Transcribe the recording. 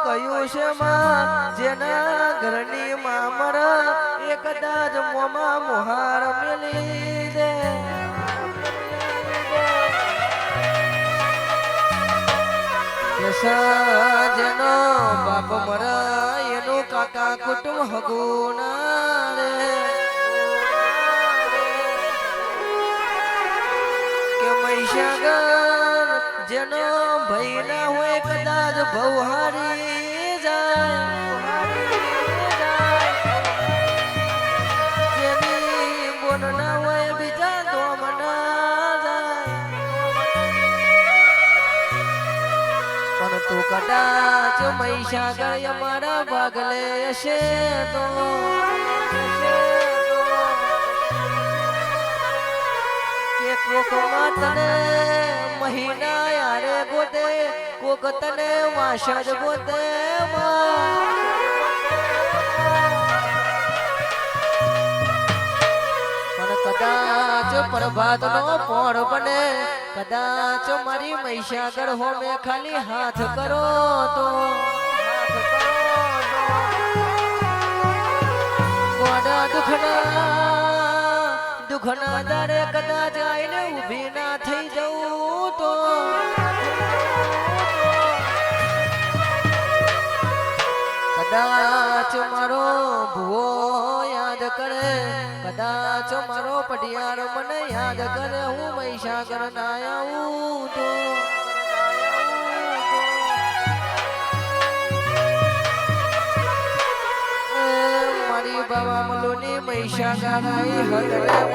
કયું છે માં જેના ઘરની મામર એ કદાચ મોમાં મોહાર મેલી દે જેનો બાપ મર એનું કાકા કુટુંબ હગુના રે કે મહીસાગર જેનો ભઈ ના હોય કદાચ ભવહારી જેની બોન ના હોય બીજા દોમના જાય પણ તું કદાચ મહીસાગર અમારા ભાગલે હશે તો કે કોકમાં તને મહિના યારે ગોતે કોક તને વાસદ ગોતે પણ કદાચ પ્રભાત નો પોર બને કદાચ મારી મહીસાગર હોમે ખાલી હાથ કરો તો ગોડા દુખના દારે કદાચ આઈને ઊભી ના થઈ જવું તો કદાચ મારો ભૂવો યાદ કરે કદાચ મારો પટિયાર મને યાદ કરે હું મહીસાગર ના આવું તો મારી બાબા મલોની મહીસાગર આઈ હદરે